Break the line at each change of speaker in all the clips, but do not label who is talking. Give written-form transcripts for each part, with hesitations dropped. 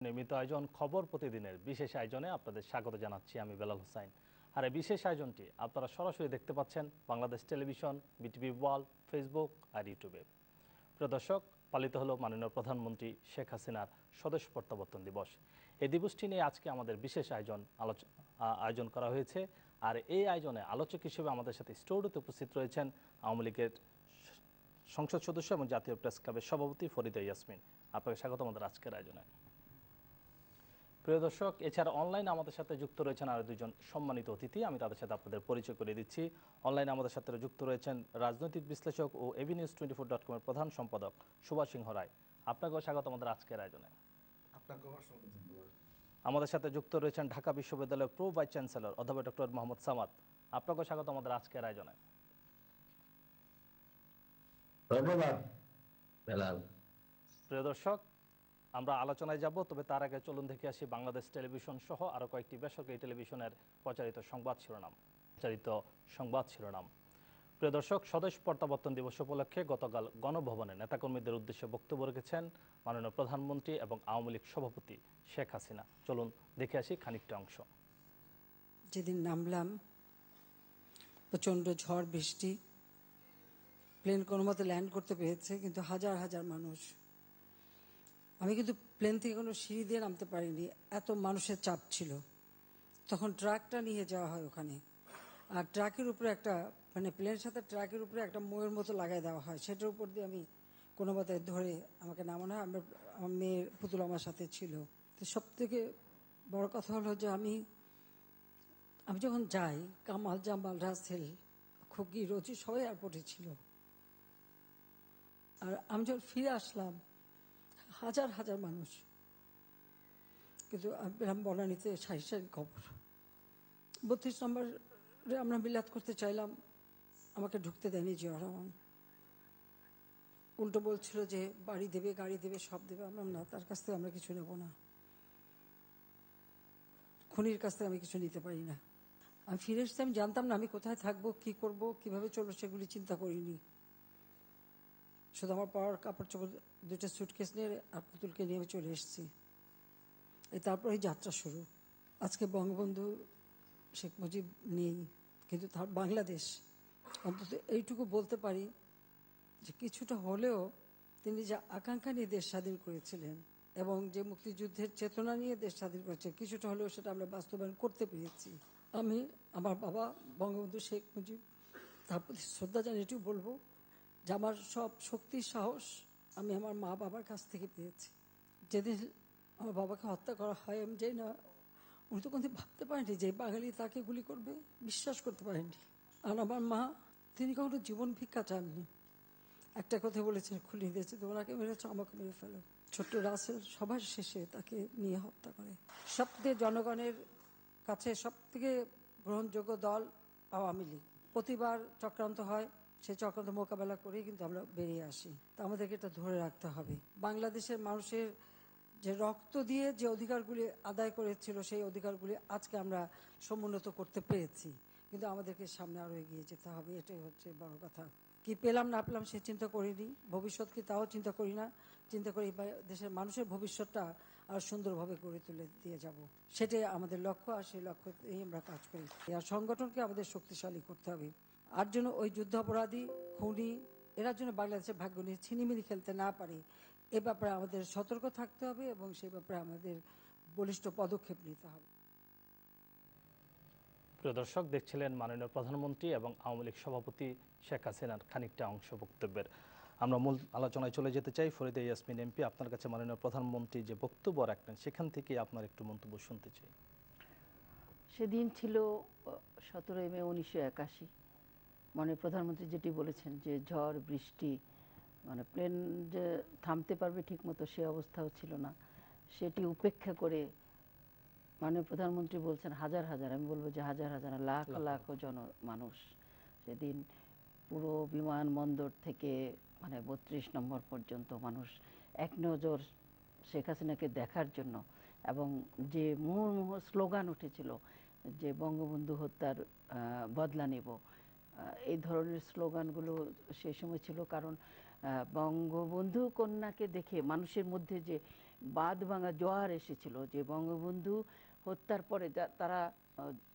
নিয়মিত আয়োজন খবর প্রতিদিনের বিশেষ আয়োজনে আপনাদের স্বাগত জানাচ্ছি আমি বেলাল হোসাইন। আর এই বিশেষ আয়োজনটি আপনারা সরাসরি দেখতে পাচ্ছেন Bangladesh television, BTV world, Facebook আর ইউটিউবে। প্রিয় দর্শক, পালিত হলো মাননীয় প্রধানমন্ত্রী শেখ হাসিনার স্বদেশ প্রত্যাবর্তন দিবস। এই দিবসটি নিয়ে আজকে আমাদের বিশেষ আয়োজন করা হয়েছে। আর এই আয়োজনে আলোচক হিসেবে আমাদের সাথে স্টুডিওতে উপস্থিত রয়েছেন আওয়ামী লীগের সংসদ সদস্য এবং জাতীয় প্রেস ক্লাবের সভাপতি ফরিদা ইয়াসমিন। আপনাকে স্বাগত আমাদের আজকের আয়োজনে। প্রিয় দর্শক, এছাড়া অনলাইনে আমাদের সাথে যুক্ত রয়েছেন আরও দুজন সম্মানিত অতিথি। আমি তাদের সাথে আপনাদের পরিচয় করে দিচ্ছি। অনলাইনে আমাদের সাথে যুক্ত রয়েছেন রাজনৈতিক বিশ্লেষক ও ABnews24.com এর প্রধান সম্পাদক সুভাষ সিংহ রায়। আপনাকেও স্বাগত আমাদের আজকের আয়োজনে। আমাদের সাথে যুক্ত রয়েছেন ঢাকা বিশ্ববিদ্যালয়ের প্রো ভাইস চ্যান্সেলর অধ্যাপক ডক্টর মোহাম্মদ সামাদ। আপনাকেও স্বাগত আমাদের আজকের আয়োজনে।
ধন্যবাদ বেলাল।
প্রিয় দর্শক, আমরা আলোচনায় যাব, তবে তার আগে চলুন দেখে আসি বাংলাদেশ টেলিভিশন সহ আরও কয়েকটি বেসরকারি টেলিভিশনের প্রচারিত সংবাদ শিরোনাম। প্রিয় দর্শক, স্বদেশ প্রত্যাবর্তন দিবস উপলক্ষে গতকাল গণভবনে নেতাকর্মীদের উদ্দেশ্যে বক্তব্য রেখেছেন মাননীয় প্রধানমন্ত্রী এবং আওয়ামী লীগ সভাপতি শেখ হাসিনা। চলুন দেখে আসি খানিকটা অংশ।
যেদিন নামলাম, প্রচণ্ড ঝড় বৃষ্টি, প্লেন কোনো মতে ল্যান্ড করতে পেরেছে, কিন্তু হাজার হাজার মানুষ। আমি কিন্তু প্লেন থেকে কোনো সিঁড়ি দিয়ে নামতে পারিনি, এত মানুষের চাপ ছিল। তখন ট্রাকটা নিয়ে যাওয়া হয় ওখানে, আর ট্রাকের উপরে একটা প্লেনের সাথে ট্রাকের উপরে একটা ময়ের মতো লাগাই দেওয়া হয়, সেটার উপর দিয়ে আমি কোনো মতে ধরে আমাকে নামানো হয়। আমার মেয়ের পুতুল আমার সাথে ছিল। তো সব থেকে বড় কথা হলো যে আমি যখন যাই, কামাল, জামাল, রাসেল, খুকি, রোজি সবাই এয়ারপোর্টে ছিল। আর আমি যখন ফিরে আসলাম, হাজার হাজার মানুষ। কিন্তু আমি পেলাম বনানীতে সারি সারি খবর। 32 নম্বরে আমরা মিলাদ করতে চাইলাম, আমাকে ঢুকতে দেয়নি জিয়া রহমান। উল্টো বলছিল যে বাড়ি দেবে, গাড়ি দেবে, সব দেবে। আমরা না, তার কাছ থেকে আমরা কিছু নেব না, খুনির কাছ থেকে আমি কিছু নিতে পারি না। আমি ফিরে এসেছি, আমি জানতাম না আমি কোথায় থাকবো, কি করব, কিভাবে চলবো, সেগুলি চিন্তা করিনি। শুধু আমার পাওয়ার কাপড় চোপড়, 2টা সুটকেস নিয়ে আর পুতুলকে নিয়ে আমি চলে এসেছি। তারপরে যাত্রা শুরু। আজকে বঙ্গবন্ধু শেখ মুজিব নেই, কিন্তু তার বাংলাদেশ, অন্তত এইটুকু বলতে পারি যে কিছুটা হলেও তিনি যে আকাঙ্ক্ষা নিয়ে দেশ স্বাধীন করেছিলেন এবং যে মুক্তিযুদ্ধের চেতনা নিয়ে দেশ স্বাধীন করেছে, কিছুটা হলেও সেটা আমরা বাস্তবায়ন করতে পেরেছি। আমি আমার বাবা বঙ্গবন্ধু শেখ মুজিব, তার প্রতি শ্রদ্ধা জানিয়ে এটিও বলবো যে আমার সব শক্তি, সাহস আমি আমার মা বাবার কাছ থেকে পেয়েছি। যেদিন আমার বাবাকে হত্যা করা হয়, আমি যাই না, উনি তো কোনোদিন ভাবতে পারেনি যে বাঙালি তাকে গুলি করবে, বিশ্বাস করতে পারেননি। আর আমার মা, তিনি কখনো জীবন ভিক্ষা চাননি। একটা কথা বলেছেন, খুলে দিয়েছে, তোমাকে মেরেছ, আমাকে মেরে ফেলো। ছোট্ট রাসেল সবার শেষে তাকে নিয়ে হত্যা করে। সবথেকে জনগণের কাছে সবথেকে গ্রহণযোগ্য দল আওয়ামী লীগ। প্রতিবার চক্রান্ত হয়, সেই চক্রান্ত মোকাবেলা করেই কিন্তু আমরা বেরিয়ে আসি। তা আমাদেরকে এটা ধরে রাখতে হবে। বাংলাদেশের মানুষের যে রক্ত দিয়ে যে অধিকারগুলি আদায় করেছিল, সেই অধিকারগুলি আজকে আমরা সমুন্নত করতে পেরেছি, কিন্তু আমাদেরকে সামনে আরও এগিয়ে যেতে হবে। এটাই হচ্ছে বড় কথা। কি পেলাম না পেলাম সে চিন্তা করিনি, ভবিষ্যৎ কি তাও চিন্তা করি না। চিন্তা করি দেশের মানুষের ভবিষ্যৎটা আর সুন্দরভাবে গড়ে তুলে দিয়ে যাব, সেটাই আমাদের লক্ষ্য। আর সেই লক্ষ্যেই আমরা কাজ করি। আর সংগঠনকে আমাদের শক্তিশালী করতে হবে। আর জন্য ওই যুদ্ধাপরাধী, খুনি, এরা জন্য বাংলাদেশের ভাগ্য নিয়ে ছিনিমিনি খেলতে না পারে, এ ব্যাপারে আমাদের সতর্ক থাকতে হবে এবং সেই ব্যাপারে আমাদের বলিষ্ঠ পদক্ষেপ নিতে হবে।
প্রিয় দর্শক, দেখছিলেন মাননীয় প্রধানমন্ত্রী এবং আওয়ামী লীগ সভাপতি শেখ হাসিনার খানিকটা অংশ বক্তব্যের। আমরা মূল আলোচনায় চলে যেতে চাই। ফরিদা ইয়াসমিন এমপি, আপনার কাছে মাননীয় প্রধানমন্ত্রী যে বক্তব্য রাখলেন, সেখান থেকে আপনার একটু মন্তব্য শুনতে চাই।
সেদিন ছিল 17 মে 1981। মাননীয় প্রধানমন্ত্রী যেটি বলেছেন যে ঝড় বৃষ্টি, প্লেন যে থামতে পারবে ঠিকমতো সে অবস্থাও ছিল না, সেটি উপেক্ষা করে মাননীয় প্রধানমন্ত্রী বলছেন হাজার হাজার, আমি বলবো যে হাজার হাজার, লাখ লাখ মানুষ সেদিন পুরো বিমানবন্দর থেকে 32 নম্বর পর্যন্ত মানুষ এক নজর শেখ হাসিনাকে দেখার জন্য, এবং যে মুহুর্মুহ স্লোগান উঠেছিল যে বঙ্গবন্ধু হত্যার বদলা নেব, এই ধরনের স্লোগানগুলো সেই সময় ছিল। কারণ বঙ্গবন্ধু কন্যাকে দেখে মানুষের মধ্যে যে বাঁধ ভাঙা জোয়ার এসেছিল, যে বঙ্গবন্ধু হত্যার পরে তারা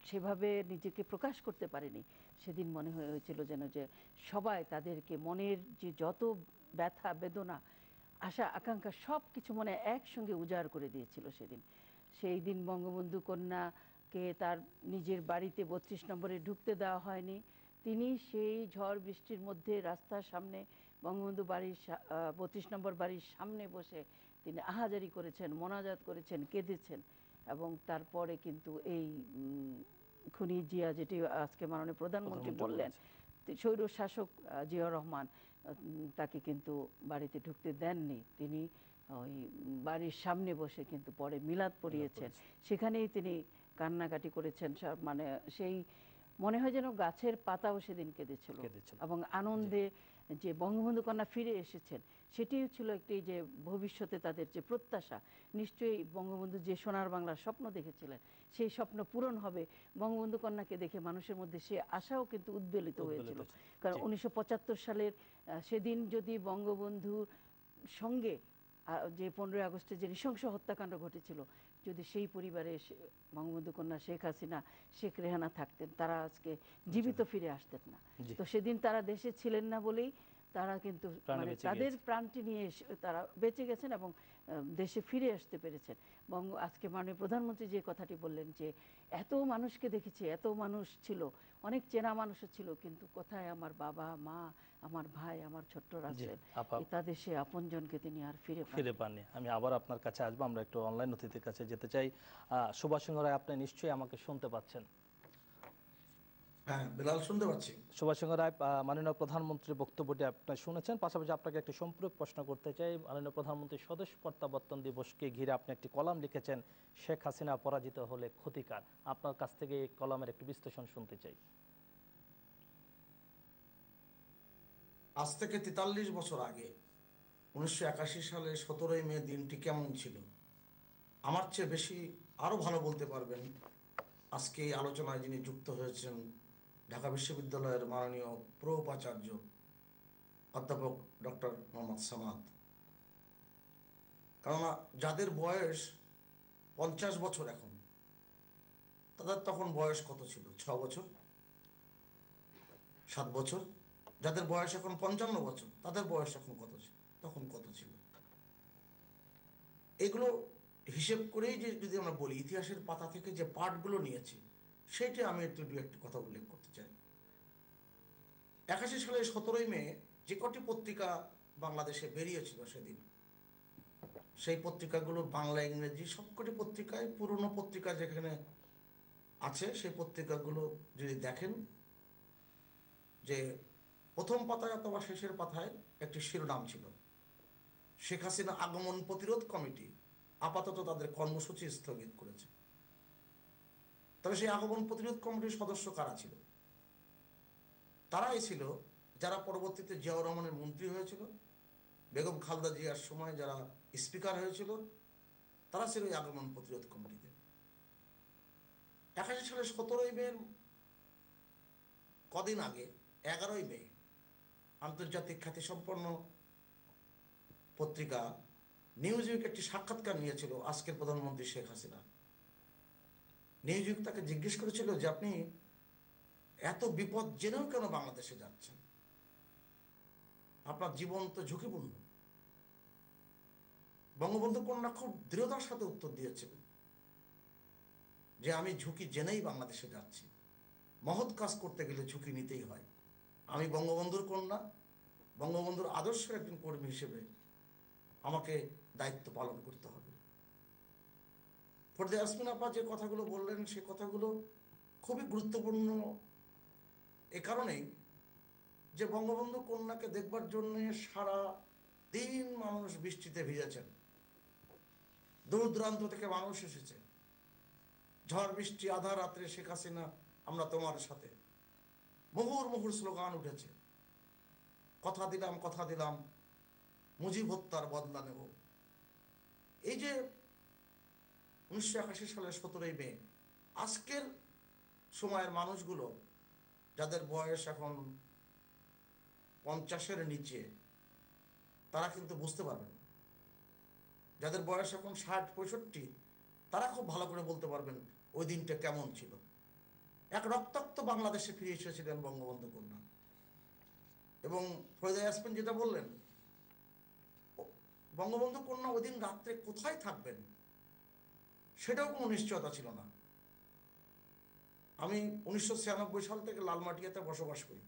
সেভাবে নিজেকে প্রকাশ করতে পারেনি। সেদিন মনে হয়েছিল যেন যে সবাই তাদেরকে মনের যে যত ব্যথা বেদনা আশা আকাঙ্ক্ষা সব কিছু মনে একসঙ্গে উজাড় করে দিয়েছিল সেদিন। সেই দিন বঙ্গবন্ধু কন্যাকে তার নিজের বাড়িতে ৩২ নম্বরে ঢুকতে দেওয়া হয়নি। তিনি সেই ঝড় বৃষ্টির মধ্যে রাস্তার সামনে বঙ্গবন্ধু বাড়ির ৩২ নম্বর বাড়ির সামনে বসে তিনি আহাজারি করেছেন, মোনাজাত করেছেন, কেঁদেছেন। এবং তারপরে কিন্তু এই খুনি জিয়া, যেটি আজকে মাননীয় প্রধানমন্ত্রী বললেন, স্বৈর শাসক জিয়াউর রহমান তাকে কিন্তু বাড়িতে ঢুকতে দেননি। তিনি ওই বাড়ির সামনে বসে কিন্তু পরে মিলাদ পড়িয়েছেন, সেখানেই তিনি কান্নাকাটি করেছেন। মানে সেই মনে হয় যেন গাছের পাতাও সেদিন কেঁদেছিল এবং আনন্দে যে বঙ্গবন্ধু কন্যা ফিরে এসেছেন সেটিও ছিল একটি যে ভবিষ্যতে তাদের যে প্রত্যাশা, নিশ্চয়ই বঙ্গবন্ধু যে সোনার বাংলার স্বপ্ন দেখেছিলেন সেই স্বপ্ন পূরণ হবে। বঙ্গবন্ধু কন্যাকে দেখে মানুষের মধ্যে সে আশাও কিন্তু উদ্বেলিত হয়েছিল। কারণ ১৯৭৫ সালের সেদিন যদি বঙ্গবন্ধুর সঙ্গে যে ১৫ই আগস্টে যে নৃশংস হত্যাকাণ্ড ঘটেছিল, যদি সেই পরিবারে বঙ্গবন্ধু কন্যা শেখ হাসিনা, শেখ রেহানা থাকতেন, তারা আজকে জীবিত ফিরে আসতেন না। তো সেদিন তারা দেশে ছিলেন না বলেই তারা কিন্তু মানে তাদের প্রাণটি নিয়ে তারা বেঁচে গেছেন এবং দেশে ফিরে আসতে পেরেছেন। আজকে মাননীয় প্রধানমন্ত্রী যে কথাটি বললেন যে এত মানুষকে দেখেছি, এত মানুষ ছিল, অনেক চেনা মানুষও ছিল, কিন্তু কোথায় আমার বাবা মা, আমার ভাই, আমার ছোট্ট রাসেল, তাদের সে আপনজনকে তিনি আর ফিরে পাননি।
আমি আবার আপনার কাছে আসবো, আমরা একটু অনলাইন অতিথির কাছে যেতে চাই। সুভাষ সিংহ রায়, আপনি নিশ্চয়ই আমাকে শুনতে পাচ্ছেন?
হ্যাঁ বেলাল, শুনতে পাচ্ছি।
সুভাষ সিংহ রায়, মাননীয় প্রধানমন্ত্রীর বক্তব্যটি আপনি শুনেছেন, পাশাপাশি আপনাকে একটি সম্পূরক প্রশ্ন করতে চাই। মাননীয় প্রধানমন্ত্রীর স্বদেশ প্রত্যাবর্তন দিবসকে ঘিরে আপনি একটি কলাম লিখেছেন, শেখ হাসিনা পরাজিত হলে ক্ষতিকার। আপনার কাছ থেকে এই কলামের একটু বিশ্লেষণ শুনতে চাই।
আজ থেকে ৪৩ বছর আগে ১৯৮১ সালের ১৭ই মে দিনটি কেমন ছিল? আমার চেয়ে বেশি আরো ভালো বলতে পারবেন আজকে এই আলোচনায় যিনি যুক্ত হয়েছেন, ঢাকা বিশ্ববিদ্যালয়ের মাননীয় প্রো উপাচার্য অধ্যাপক ডক্টর মোহাম্মদ সামাদ। কেননা যাদের বয়স ৫০ বছর এখন, তাদের তখন বয়স কত ছিল? ৬ বছর, ৭ বছর। যাদের বয়স এখন ৫৫ বছর, তাদের বয়স এখন কত ছিল, তখন কত ছিল? এগুলো হিসেব করেই যে যদি আমরা বলি, ইতিহাসের পাতা থেকে যে পাঠগুলো নিয়েছি, সেইটা আমি একটু কথা উল্লেখ করতে চাই। ৮১ সালের ১৭ই মে যে কটি পত্রিকা বাংলাদেশে বেরিয়েছিল সেদিন, সেই পত্রিকাগুলো বাংলা ইংরেজি সবকটি পত্রিকায়, পুরনো পত্রিকা যেখানে আছে সেই পত্রিকাগুলো যদি দেখেন, যে প্রথম পাতায় অথবা শেষের পাতায় একটি শিরোনাম ছিল, শেখ হাসিনা আগমন প্রতিরোধ কমিটি আপাতত তাদের কর্মসূচি স্থগিত করেছে। তবে সেই আগমন প্রতিরোধ কমিটির সদস্য কারা ছিল? তারাই ছিল যারা পরবর্তীতে জিয়াউর রহমানের মন্ত্রী হয়েছিল, বেগম খালেদা জিয়ার সময় যারা স্পিকার হয়েছিল, তারা ছিল এই আগমন প্রতিরোধ কমিটিতে। ৮১ সালের ১৭ই মে কদিন আগে ১১ই মে আন্তর্জাতিক খ্যাতিসম্পন্ন পত্রিকা নিউজউইক একটি সাক্ষাৎকার নিয়েছিল আজকের প্রধানমন্ত্রী শেখ হাসিনা। নিউজউইক তাকে জিজ্ঞেস করেছিল যে আপনি এত বিপদ জেনেও কেন বাংলাদেশে যাচ্ছেন? আপনার জীবন তো ঝুঁকিপূর্ণ। বঙ্গবন্ধু কন্যা খুব দৃঢ়তার সাথে উত্তর দিয়েছিলেন যে আমি ঝুঁকি জেনেই বাংলাদেশে যাচ্ছি, মহৎ কাজ করতে গেলে ঝুঁকি নিতেই হয়। আমি বঙ্গবন্ধুর কন্যা, বঙ্গবন্ধুর আদর্শের একজন কর্মী হিসেবে আমাকে দায়িত্ব পালন করতে হবে। ফরদে ইয়াসমিন আপা যে কথাগুলো বললেন, সে কথাগুলো খুবই গুরুত্বপূর্ণ এ কারণেই যে বঙ্গবন্ধু কন্যাকে দেখবার জন্য সারা দিন মানুষ বৃষ্টিতে ভিজেছেন, দূর দূরান্ত থেকে মানুষ এসেছে। ঝড় বৃষ্টি, আধা রাত্রে শেখ হাসিনা আমরা তোমার সাথে, মুহুর মুহুর স্লোগান উঠেছে, কথা দিলাম কথা দিলাম, মুজিব হত্যার বদলা নেব। এই যে ১৯৮১ সালের ১৭ই মে, আজকের সময়ের মানুষগুলো যাদের বয়স এখন ৫০-এর নিচে, তারা কিন্তু বুঝতে পারবেন যাদের বয়স এখন 60-65, তারা খুব ভালো করে বলতে পারবেন ওই দিনটা কেমন ছিল। এক রক্তাক্ত বাংলাদেশে ফিরে এসেছিলেন বঙ্গবন্ধু কন্যা। এবং ফরিদা ইয়াসমিন যেটা বললেন, বঙ্গবন্ধু কন্যা ওই দিন রাত্রে কোথায় থাকবেন সেটাও কোনো নিশ্চয়তা ছিল না। আমি 1996 সাল থেকে লালমাটিয়াতে বসবাস করি।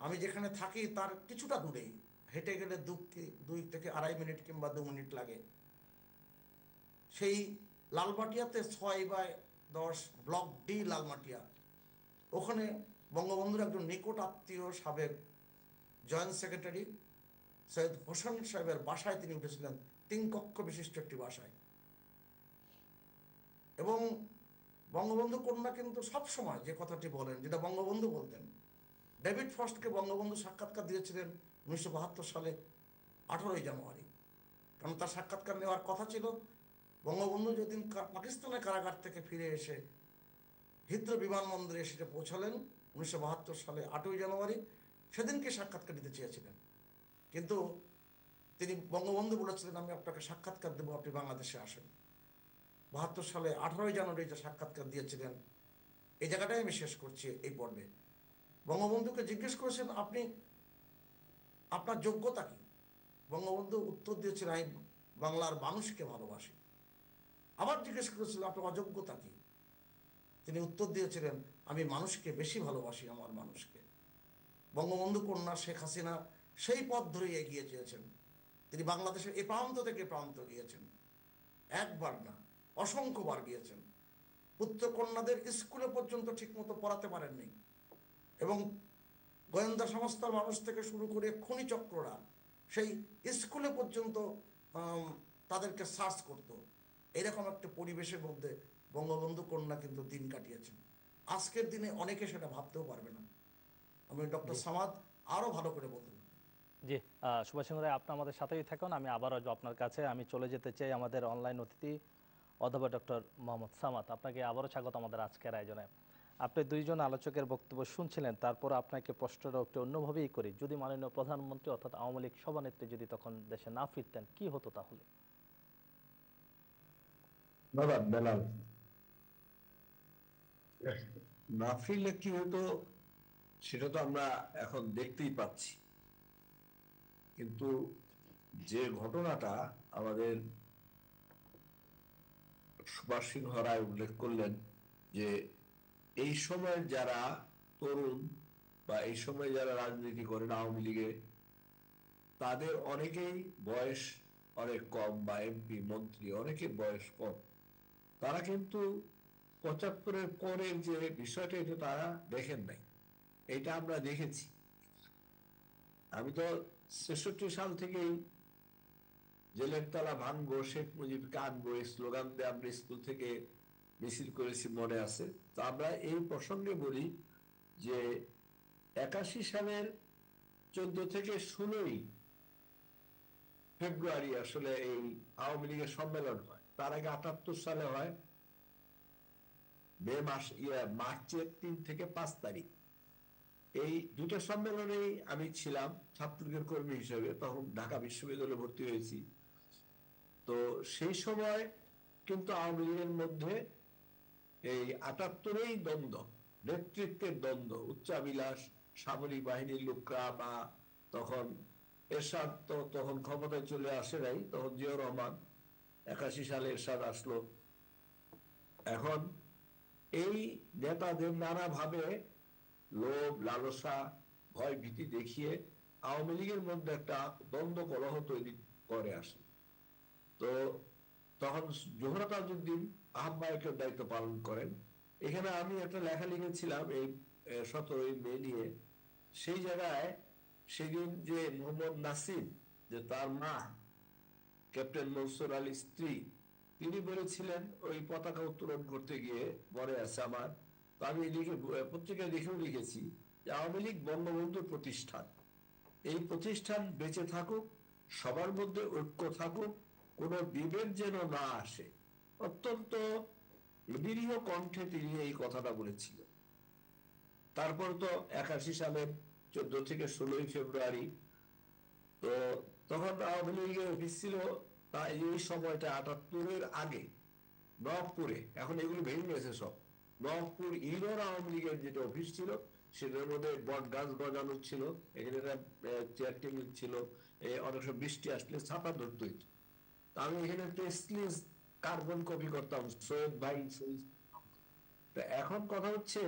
আমি যেখানে থাকি তার কিছুটা দূরেই, হেঁটে গেলে 2 থেকে 2.5 মিনিট কিংবা 2 মিনিট লাগে। সেই লালমাটিয়াতে 6/10 ব্লক ডি লালমাটিয়া, ওখানে বঙ্গবন্ধুর একজন নিকট আত্মীয় সাবেক জয়েন্ট সেক্রেটারি সৈয়দ হোসেন সাহেবের বাসায় তিনি উঠেছিলেন, 3 কক্ষ বিশিষ্ট একটি বাসায়। এবং বঙ্গবন্ধু কন্যা কিন্তু সবসময় যে কথাটি বলেন, যেটা বঙ্গবন্ধু বলতেন, ডেভিড ফ্রস্টকে বঙ্গবন্ধু সাক্ষাৎকার দিয়েছিলেন 1972 সালে 18 জানুয়ারি। কারণ তার সাক্ষাৎকার নেওয়ার কথা ছিল। বঙ্গবন্ধু যেদিন পাকিস্তানের কারাগার থেকে ফিরে এসে হিথ্রো বিমানবন্দরে এসে পৌঁছালেন 1972 সালে 8 জানুয়ারি, সেদিনকে সাক্ষাৎকার দিতে চেয়েছিলেন। কিন্তু তিনি বঙ্গবন্ধু বলেছিলেন, আমি আপনাকে সাক্ষাৎকার দেবো, আপনি বাংলাদেশে আসেন। 72 সালে 18 জানুয়ারি যে সাক্ষাৎকার দিয়েছিলেন, এই জায়গাটাই আমি শেষ করছি এই পর্বে। বঙ্গবন্ধুকে জিজ্ঞেস করেছেন, আপনি আপনার যোগ্যতা কি? বঙ্গবন্ধু উত্তর দিয়েছিলেন, আমি বাংলার মানুষকে ভালোবাসি। আবার জিজ্ঞেস করেছিলেন, আপনার অযোগ্যতা কি? তিনি উত্তর দিয়েছিলেন, আমি মানুষকে বেশি ভালোবাসি, আমার মানুষকে। বঙ্গবন্ধু কন্যা শেখ হাসিনা সেই পথ ধরেই এগিয়ে চেয়েছেন। তিনি বাংলাদেশের এ প্রান্ত থেকে প্রান্ত গিয়েছেন, একবার না অসংখ্যবার গিয়েছেন। পুত্র কন্যাদের স্কুলে পর্যন্ত ঠিকমতো পড়াতে পারেননি, এবং গোয়েন্দা সংস্থার মানুষ থেকে শুরু করে খুনি চক্ররা সেই স্কুলে পর্যন্ত তাদেরকে সার্চ করত। এরকম একটা পরিবেশের মধ্যে বঙ্গবন্ধু কন্যা কিন্তু দিন কাটিয়েছেন। আজকের দিনে অনেকে সেটা ভাবতেও পারবে না। আমি ডক্টর সামাদ আরো ভালো করে বলতে পারি।
জি, সুভাষ চন্দ্র রায়, আপনি আমাদের সাথেই থাকুন। আমি আবারও আপনার কাছে আমি চলে যেতে চাই আমাদের অনলাইন অতিথি অধ্যাপক ডক্টর মোহাম্মদ সামাদ। আপনাকে আবারও স্বাগত আমাদের আজকের আয়োজনে। আপনি দুইজন আলোচকের বক্তব্য শুনছিলেন, তারপর আপনাকে প্রশ্নটা একটু অন্যভাবেই করি। যদি মাননীয় প্রধানমন্ত্রী অর্থাৎ আওয়ামী লীগ সভানেত্রী যদি তখন দেশে না ফিরতেন, কি হতো তাহলে?
ধন্যবাদ বেলাল। না ফিরলে কি হতো সেটা তো আমরা এখন দেখতেই পাচ্ছি। কিন্তু যে ঘটনাটা আমাদের সুভাষ সিংহ রায় উল্লেখ করলেন, যে এই সময় যারা তরুণ বা এই সময় যারা রাজনীতি করেন আওয়ামী লীগে, তাদের অনেকেই বয়স অনেক কম, বা এমপি মন্ত্রী অনেকের বয়স কম। তারা কিন্তু 75-এর পরের যে বিষয়টা, এটা তারা দেখেন নাই। এটা আমরা দেখেছি। আমি তো 66 সাল থেকেই জেলের তালা ভাঙবো, শেখ মুজিবকে আনবো, এই স্লোগান দিয়ে আমরা স্কুল থেকে মিছিল করেছি, মনে আছে। তো আমরা এই প্রসঙ্গে বলি যে 81 সালের 14 থেকে 16 ফেব্রুয়ারি আসলে এই আওয়ামী লীগের সম্মেলন হয়। তার আগে 78 সালে হয় মার্চের 3 থেকে 5 তারিখ। এই দুটো সম্মেলনেই আমি ছিলাম ছাত্রলীগের কর্মী হিসেবে, তখন ঢাকা বিশ্ববিদ্যালয়ে ভর্তি হয়েছি। তো সেই সময় কিন্তু আওয়ামী লীগের মধ্যে এই 78-এই দ্বন্দ্ব, নেতৃত্বের দ্বন্দ্ব, উচ্চাবিলাস সামরিক বাহিনীর লোকরা, বা তখন এরশাদ তো তখন ক্ষমতায় চলে আসে নাই, তখন জিয়াউর রহমান, 81 সালে এরশাদ আসলো। এখন এই নেতাদের নানাভাবে লোভ, লালসা, ভয় ভীতি দেখিয়ে আওয়ামী লীগের মধ্যে একটা দ্বন্দ্ব কলহ তৈরি করে আসে। তো তখন জোহরা তাজউদ্দিন আহ্বায়কের দায়িত্ব পালন করেন। এখানে আমি একটা লেখা লিখেছিলাম এই 17 মে নিয়ে। সেই জায়গায় সেদিন যে মোহাম্মদ নাসির, যে তার মা ক্যাপ্টেন মনসুর আলীর স্ত্রী, তিনি বলেছিলেন ওই পতাকা উত্তোলন করতে গিয়ে, মনে আছে আমার, আমি লিখে পত্রিকায় দেখেও লিখেছি যে আওয়ামী লীগ বঙ্গবন্ধুর প্রতিষ্ঠান, এই প্রতিষ্ঠান বেঁচে থাকুক, সবার মধ্যে ঐক্য থাকুক, কোনো বিভেদ যেন না আসে। অত্যন্ত নিরীহ কণ্ঠে তিনি এই কথাটা বলেছিলেন। তারপর তো 81 সালের 14 থেকে 16 ফেব্রুয়ারি, তো তখন আওয়ামী লীগের অফিস ছিল, তা এই সময়টা 78-এর আগে নবপুরে, এখন এগুলো ভেঙে গেছে সব, নবপুর ইউনিয়ন আওয়ামী লীগের যেটা অফিস ছিল সেটার মধ্যে বট গাছ গজানো ছিল, এখানে চেয়ার টেবিল ছিল, অনেক সময় বৃষ্টি আসলে ছাতা ধরতে হইতো। আমি এখানে টেস্টলেস কার্বন কপি করতাম, সৈয়দ ভাই। এখন কথা হচ্ছে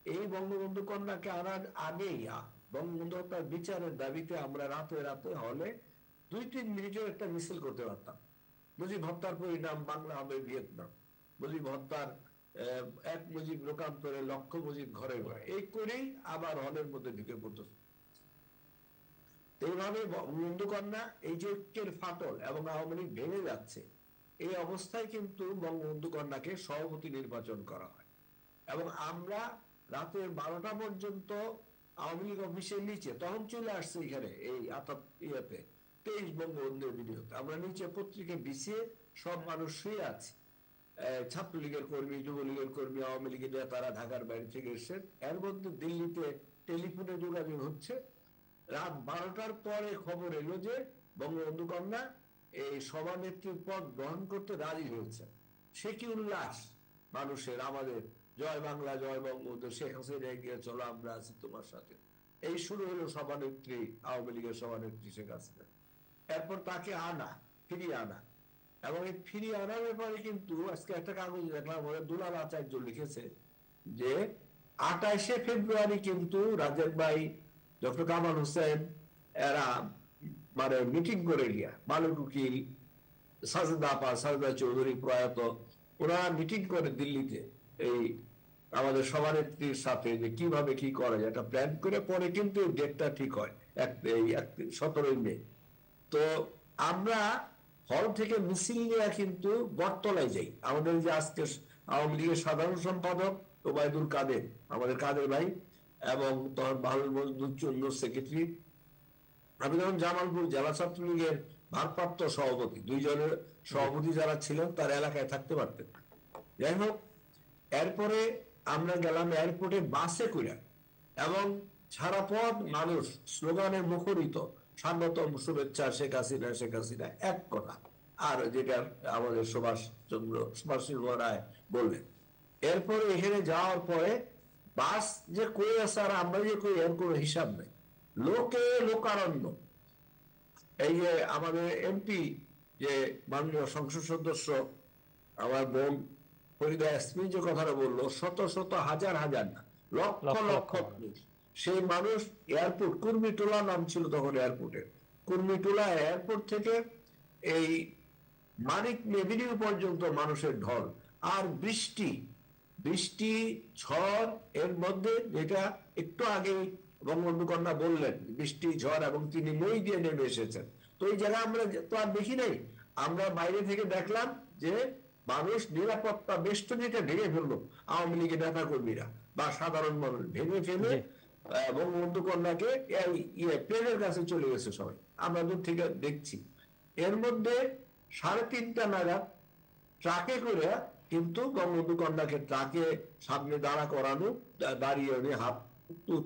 এই বঙ্গবন্ধু কন্যাকে আনার আগেই বঙ্গবন্ধু হত্যার বিচারের দাবিতে আমরা রাতে রাতে হলে 2-3 মিনিটের একটা মিছিল করতে পারতাম। মুজিব হত্যার পরিণাম বাংলা হবে ভিয়েতনাম, মুজিব হত্যার এক মুজিব লোকান্তরে লক্ষ মুজিব ঘরে ঘরে, এই করেই আবার হলের মধ্যে ঢুকে পড়তো। এইভাবে বঙ্গবন্ধু কন্যা এই যে ঐক্যের ফাটল এবং আওয়ামী লীগ ভেঙে যাচ্ছে, এই অবস্থায় কিন্তু বঙ্গবন্ধু কন্যাকে সভাপতি নির্বাচন করা হয় এবং আমরা রাতে 12টা পর্যন্ত আওয়ামী লীগ অফিসের নিচে, তখন চলে আসছে এখানে এই 23 বঙ্গবন্ধুর ভিডিওতে, আমরা নিচে পত্রিকা বিছিয়ে সব মানুষ শুয়ে আছি, ছাত্রলীগের কর্মী, যুবলীগের কর্মী, আওয়ামী লীগের নেতারা ঢাকার বাইরে থেকে এসেছেন। এর মধ্যে দিল্লিতে টেলিফোনে যোগাযোগ হচ্ছে, রাত 12টার পরে খবর এলো যে বঙ্গবন্ধু কন্যা এই সভানেত্রীর পদ গ্রহণ করতে রাজি হয়েছে। সে কি উল্লাস মানুষের, আমাদের জয় বাংলা জয় বঙ্গবন্ধু, শেখ হাসিনা এগিয়ে চলো আমরা আছি তোমার সাথে, এই শুরু হলো সভানেত্রী, আওয়ামী লীগের সভানেত্রী শেখ হাসিনা। এরপর তাকে ফিরিয়ে আনা, এবং এই ফিরিয়ে আনার ব্যাপারে কিন্তু আজকে একটা কাগজ দেখলাম, দুলাল আচার্য লিখেছে যে 28শে ফেব্রুয়ারি কিন্তু রাজের ভাই ডক্টর কামাল হোসেন এরা মানে মিটিং করে গিয়া, মালিক উকিল, সাজেদা চৌধুরী প্রয়াত, ওরা মিটিং করে দিল্লিতে এই আমাদের সভানেত্রীর সাথে যে কিভাবে কি করা যায় একটা প্ল্যান করে, পরে কিন্তু ডেটটা ঠিক হয় 17 মে। তো আমরা হল থেকে মিছিল নিয়ে কিন্তু বটতলায় যাই। আমাদের যে আজকে আওয়ামী লীগের সাধারণ সম্পাদক ওবায়দুল কাদের, আমাদের কাদের ভাই, এবং তখন বাহুল মজদুর সেক্রেটারি, আমি যখন জামালপুর জেলা ছাত্রলীগের ভারপ্রাপ্ত সভাপতি, 2 জনের সভাপতি যারা ছিলেন তার এলাকায় থাকতে পারতেন। যাই হোক, এরপরে আমরা গেলাম এয়ারপোর্টে বাসে করে, এবং সারা পথ মানুষ স্লোগানে মুখরিত, স্বাগতম, শুভেচ্ছা, শেখ হাসিনা, শেখ হাসিনা, এক কথা। আর যেটা আমাদের সুভাষ রায় বললেন। এরপরে এখানে যাওয়ার পরে বাস যে কই আছে আর আমরা যে কই, এর কোনো হিসাব নেই, লোকে লোকারণ্য। এই যে আমাদের এমপি, যে মাননীয় সংসদ সদস্য আমার বোন ফরিদা ইয়াসমিন যে কথাটা বললো, শত শত হাজার হাজার না, লক্ষ লক্ষ মানুষ, সেই মানুষ এয়ারপোর্ট, কুর্মিটোলা নাম ছিল তখন এয়ারপোর্টের, কুর্মিটোলা এয়ারপোর্ট থেকে এই মানিক এভিনিউ পর্যন্ত মানুষের ঢল। আর বৃষ্টি, ঝড়, এর মধ্যে যেটা একটু আগেই বঙ্গবন্ধু কন্যা বললেন, বৃষ্টি ঝড়, এবং তিনি মই দিয়ে নেমে এসেছেন। তো এই জায়গা আমরা তো আর দেখি নাই, আমরা বাইরে থেকে দেখলাম যে মানুষ নিরাপত্তা বেষ্টনীটা ভেঙে ফেললো, আওয়ামী লীগের নেতা কর্মীরা বা সাধারণ মানুষ ভেঙে ফেলে বঙ্গবন্ধু কন্যাকে প্লেনের কাছে চলে গেছে সবাই, আমরা দূর থেকে দেখছি। এর মধ্যে 3:30টা নাগাদ ট্রাকে করে কিন্তু বঙ্গবন্ধু কন্যাকে ট্রাকে সামনে দাঁড়া করানো, দাঁড়িয়ে উনি হাত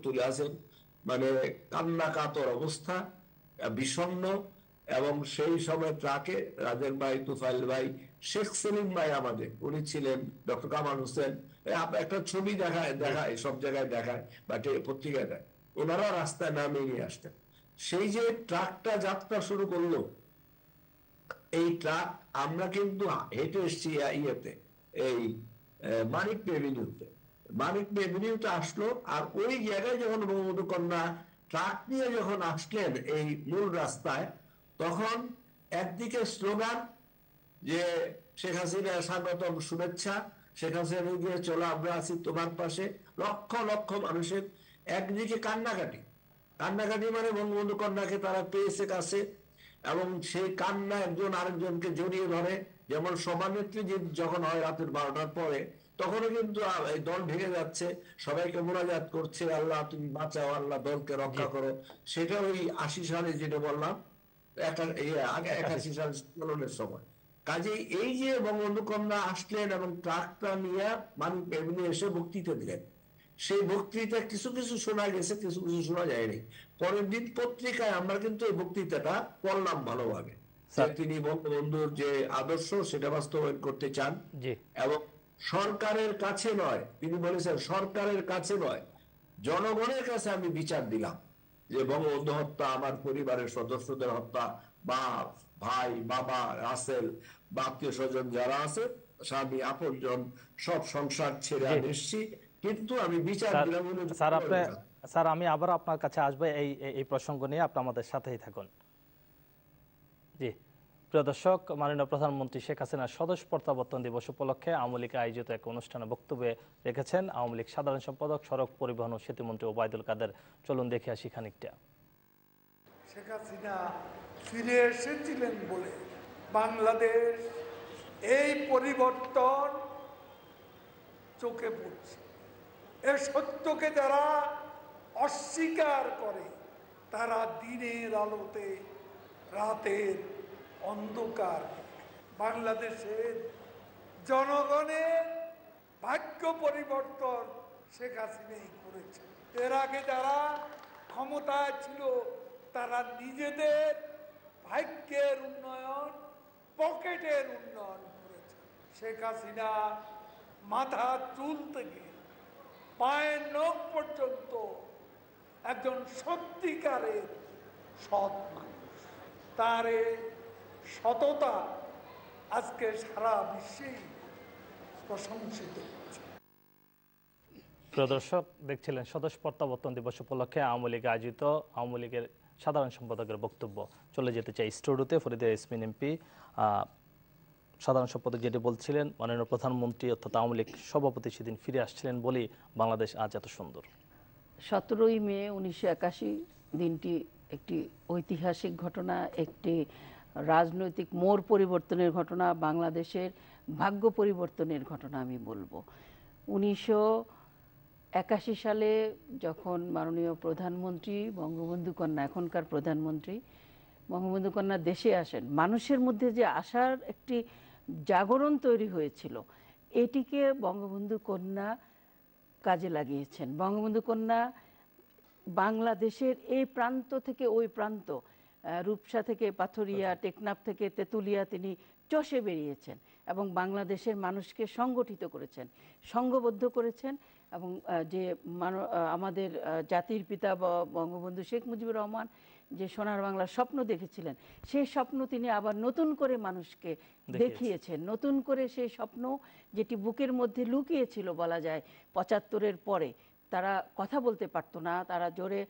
তুলে আছেন, মানে কান্না কাতর অবস্থা, বিষণ্ণ। এবং সেই সময় ট্রাকে রাজের ভাই, তুফাইল ভাই, শেখ সেলিম ভাই আমাদের, উনি ছিলেন, ডক্টর কামাল হোসেন, একটা ছবি দেখায় সব জায়গায় দেখায় বা পত্রিকায় দেয়, ওনারা রাস্তায় নামিয়ে নিয়ে আসতেন। সেই যে ট্রাকটা যাত্রা শুরু করলো, এই ট্রাক আমরা কিন্তু হেঁটে এসছি ইয়েতে, এই মানিক এভিনিউতে আসলো। আর ওই জায়গায় যখন বঙ্গবন্ধু কন্যা ট্রাক নিয়ে যখন আসলেন এই মূল রাস্তায়, তখন একদিকে স্লোগান যে শেখ হাসিনা স্বাগতম, শুভেচ্ছা, শেখ হাসিনা গিয়ে চলো আমরা আছি তোমার পাশে, লক্ষ লক্ষ মানুষের একদিকে কান্নাকাটি মানে বঙ্গবন্ধু কন্যাকে তারা পেয়েছে কাছে, এবং সেই কান্না একজন আরেকজনকে জড়িয়ে ধরে। যেমন সভানেত্রী যখন হয় রাতের 12টার পরে, তখনও কিন্তু এই দল ভেঙে যাচ্ছে, সবাইকে মোনাজাত করছে, আল্লাহ তুমি বাঁচাও, আল্লাহ দলকে রক্ষা করো। সেটা ওই 80 সালে যেটা বললাম, আগে 81 সাল আন্দোলনের সময়। কাজেই এই যে বঙ্গবন্ধু কন্যা আসলেন এবং ট্রাকটা নিয়ে মানিক এভিনিউ এসে বক্তৃতা দিলেন, সেই বক্তৃতা কিছু কিছু শোনা গেছে, কিছু কিছু শোনা যায়নি। পরের দিন পত্রিকায় আমরা কিন্তু এই বক্তৃতাটা পড়লাম ভালোভাবে, যে তিনি বঙ্গবন্ধুর যে আদর্শ সেটা বাস্তবায়ন করতে চান এবং সরকারের কাছে নয়, তিনি বলেছেন সরকারের কাছে নয়, জনগণের কাছে আমি বিচার দিলাম যে বঙ্গবন্ধু হত্যা আমার পরিবারের সদস্যদের হত্যা, বা ভাই, বাবা, রাসেল বা আত্মীয় স্বজন যারা আছে, স্বামী, আপনজন, সব সংসার ছেড়ে আমি এসেছি, কিন্তু আমি বিচার দিলাম।
স্যার আমি আবার আপনার কাছে আসবো এই প্রসঙ্গ নিয়ে, আপনি আমাদের সাথেই থাকুন। জি প্রিয় দর্শক, মাননীয় প্রধানমন্ত্রী শেখ হাসিনার স্বদেশ প্রত্যাবর্তন দিবস উপলক্ষে আওয়ামী লীগ আয়োজিত এক অনুষ্ঠানে বক্তব্য রেখেছেন আওয়ামী লীগ সাধারণ সম্পাদক, সড়ক পরিবহন ও সেতুমন্ত্রী ওবায়দুল কাদের। চলুন দেখে আসি খানিকটা।
শেখ হাসিনা ফিরে এসেছিলেন বলে বাংলাদেশ এই পরিবর্তন চোখে পড়ছে। এ সত্যকে যারা অস্বীকার করে তারা দিনের আলোতে রাতের অন্ধকার। বাংলাদেশের জনগণের ভাগ্য পরিবর্তন শেখ হাসিনাই করেছে। এর আগে যারা ক্ষমতায় ছিল তারা নিজেদের ভাগ্যের উন্নয়ন, পকেটের উন্নয়ন করেছে। শেখ হাসিনা মাথার চুল থেকে পায়ের নখ পর্যন্ত একজন সত্যিকারের সৎ মানুষ। তার সততা আজকে সারা বিশ্বেই প্রশংসিত হচ্ছে।
প্রিয় দর্শক, দেখছিলেন স্বদেশ প্রত্যাবর্তন দিবস উপলক্ষে আওয়ামী লীগ আয়োজিত আওয়ামী লীগের সাধারণ সম্পাদকের বক্তব্য। চলে যেতে চাই স্টুডিওতে। ফরিদা ইয়াসমিন এমপি, সাধারণ সম্পাদক যেটি বলছিলেন, মাননীয় প্রধানমন্ত্রী অর্থাৎ আওয়ামী লীগ সভাপতি সেদিন ফিরে আসছিলেন বলেই বাংলাদেশ আজ এত সুন্দর।
17ই মে 1981 দিনটি একটি ঐতিহাসিক ঘটনা, একটি রাজনৈতিক মোড় পরিবর্তনের ঘটনা, বাংলাদেশের ভাগ্য পরিবর্তনের ঘটনা আমি বলবো। 1981 সালে যখন মাননীয় প্রধানমন্ত্রী বঙ্গবন্ধু কন্যা, এখনকার প্রধানমন্ত্রী বঙ্গবন্ধু কন্যা দেশে আসেন, মানুষের মধ্যে যে আশার একটি জাগরণ তৈরি হয়েছিল, এটিকে বঙ্গবন্ধু কন্যা কাজে লাগিয়েছেন। বঙ্গবন্ধু কন্যা বাংলাদেশের এই প্রান্ত থেকে ওই প্রান্ত, রূপসা থেকে পাথরিয়া, টেকনাফ থেকে তেঁতুলিয়া তিনি চষে বেরিয়েছেন এবং বাংলাদেশের মানুষকে সংগঠিত করেছেন, সংঘবদ্ধ করেছেন। এবং যে আমাদের জাতির পিতা বঙ্গবন্ধু শেখ মুজিবুর রহমান যে সোনার বাংলার স্বপ্ন দেখেছিলেন, সেই স্বপ্ন তিনি আবার নতুন করে মানুষকে দেখিয়েছেন। নতুন করে সেই স্বপ্ন যেটি বুকের মধ্যে লুকিয়েছিল বলা যায় 75-এর পরে, তারা কথা বলতে পারতো না, তারা জোরে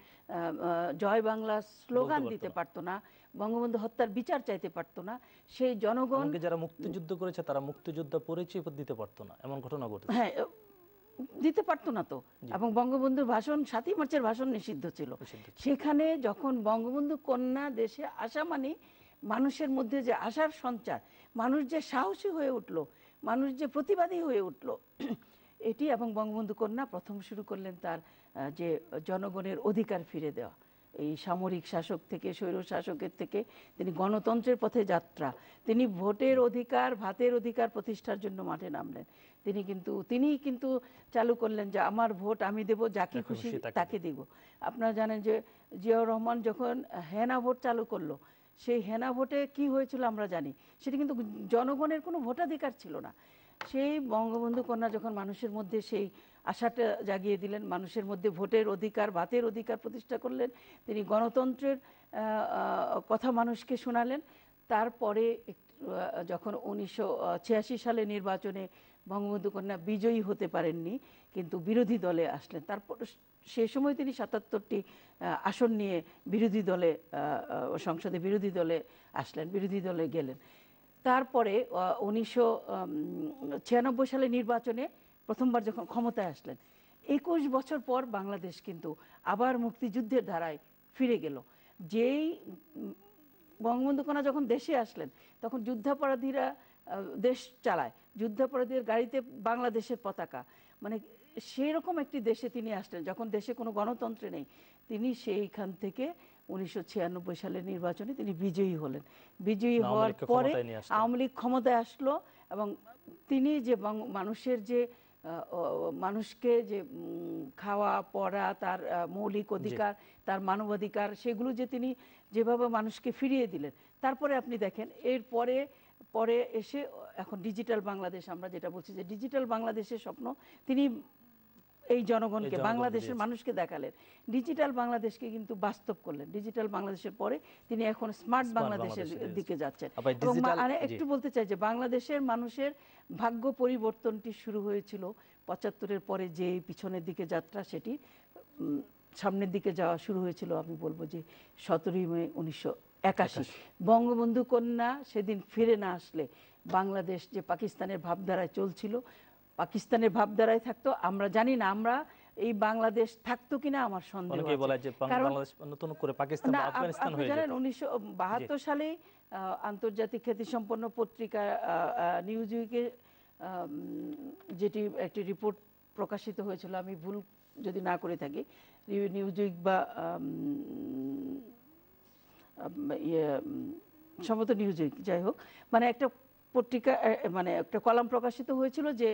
জয় বাংলা স্লোগান দিতে পারতো না, বঙ্গবন্ধু হত্যার বিচার চাইতে পারতো না, সেই জনগণ
যারা মুক্তিযুদ্ধ করেছে তারা মুক্তিযোদ্ধা পরিচয় দিতে পারতো না, এমন ঘটনা ঘটেছে।
হ্যাঁ, দিতে পারতো না তো। এবং বঙ্গবন্ধুর ভাষণ, 7ই মার্চের ভাষণ নিষিদ্ধ ছিল। সেখানে যখন বঙ্গবন্ধু কন্যা দেশে আসা মানে মানুষের মধ্যে যে আশার সঞ্চার, মানুষ যে সাহসী হয়ে উঠলো, মানুষ যে প্রতিবাদী হয়ে উঠলো, এটি। এবং বঙ্গবন্ধু কন্যা প্রথম শুরু করলেন তার যে জনগণের অধিকার ফিরে দেওয়া, এই সামরিক শাসক থেকে, স্বৈর শাসকের থেকে তিনি গণতন্ত্রের পথে যাত্রা, তিনি ভোটের অধিকার, ভাতের অধিকার প্রতিষ্ঠার জন্য মাঠে নামলেন। তিনি কিন্তু চালু করলেন যে আমার ভোট আমি দেব, যাকে খুশি তাকে দেব। আপনারা জানেন যে জিয়াউর রহমান যখন হেনা ভোট চালু করলো, সেই হেনা ভোটে কি হয়েছিল আমরা জানি, সেটা কিন্তু জনগণের কোনো ভোটাধিকার ছিল না। সেই বঙ্গবন্ধু কন্যা যখন মানুষের মধ্যে সেই আশাটা জাগিয়ে দিলেন, মানুষের মধ্যে ভোটের অধিকার, ভাতের অধিকার প্রতিষ্ঠা করলেন, তিনি গণতন্ত্রের কথা মানুষকে শোনালেন। তারপরে যখন 1986 সালে নির্বাচনে বঙ্গবন্ধু কন্যা বিজয়ী হতে পারেননি, কিন্তু বিরোধী দলে আসলেন। তারপর সে সময় তিনি 77টি আসন নিয়ে বিরোধী দলে, সংসদে বিরোধী দলে আসলেন, বিরোধী দলে গেলেন। তারপরে 1996 সালে নির্বাচনে প্রথমবার যখন ক্ষমতায় আসলেন, 21 বছর পর বাংলাদেশ কিন্তু আবার মুক্তিযুদ্ধের ধারায় ফিরে গেল। যেই বঙ্গবন্ধু কন্যা যখন দেশে আসলেন, তখন যুদ্ধাপরাধীরা দেশ চালায়, যুদ্ধাপরাধীর গাড়িতে বাংলাদেশের পতাকা, মানে সেই রকম একটি দেশে তিনি আসলেন যখন দেশে কোনো গণতন্ত্র নেই। তিনি সেইখান থেকে 1996 সালের নির্বাচনে তিনি বিজয়ী হলেন। বিজয়ী হওয়ার পরে আওয়ামী লীগ ক্ষমতায় আসলো এবং তিনি যে মানুষের যে মানুষকে যে খাওয়া পড়া, তার মৌলিক অধিকার, তার মানবাধিকার, সেগুলো যে তিনি যেভাবে মানুষকে ফিরিয়ে দিলেন। তারপরে আপনি দেখেন পরে এসে এখন ডিজিটাল বাংলাদেশ, আমরা যেটা বলছি যে ডিজিটাল বাংলাদেশের স্বপ্ন তিনি এই জনগণকে, বাংলাদেশের মানুষকে দেখালেন। ডিজিটাল বাংলাদেশকে কিন্তু বাস্তব করলেন। ডিজিটাল বাংলাদেশের পরে তিনি এখন স্মার্ট বাংলাদেশের দিকে যাচ্ছেন। এবং একটু বলতে চাই যে বাংলাদেশের মানুষের ভাগ্য পরিবর্তনটি শুরু হয়েছিল ৭৫-এর পরে, যে পিছনের দিকে যাত্রা সেটি সামনের দিকে যাওয়া শুরু হয়েছিল আমি বলবো যে ১৭ই মে ১৯৮১। বঙ্গবন্ধু কন্যা সেদিন ফিরে না আসলে বাংলাদেশ যে পাকিস্তানের ভাবধারায় চলছিল, পাকিস্তানের ভাবধারায় থাকতো। আমরা জানি না আমরা এই বাংলাদেশ থাকতো কিনা, আমার সন্দেহ আছে। কারণ নতুন করে পাকিস্তান বা আফগানিস্তান হয়ে যায়। ১৯৭২ সালে আন্তর্জাতিক খ্যাতিসম্পন্ন পত্রিকা নিউজউইকে যেটি একটি রিপোর্ট প্রকাশিত হয়েছিল, আমি ভুল যদি না করে থাকি, নিউজউইক বা সম্ভবত নিউজউইক, যাই হোক, মানে একটা পত্রিকা, মানে একটা কলাম প্রকাশিত হয়েছিল যে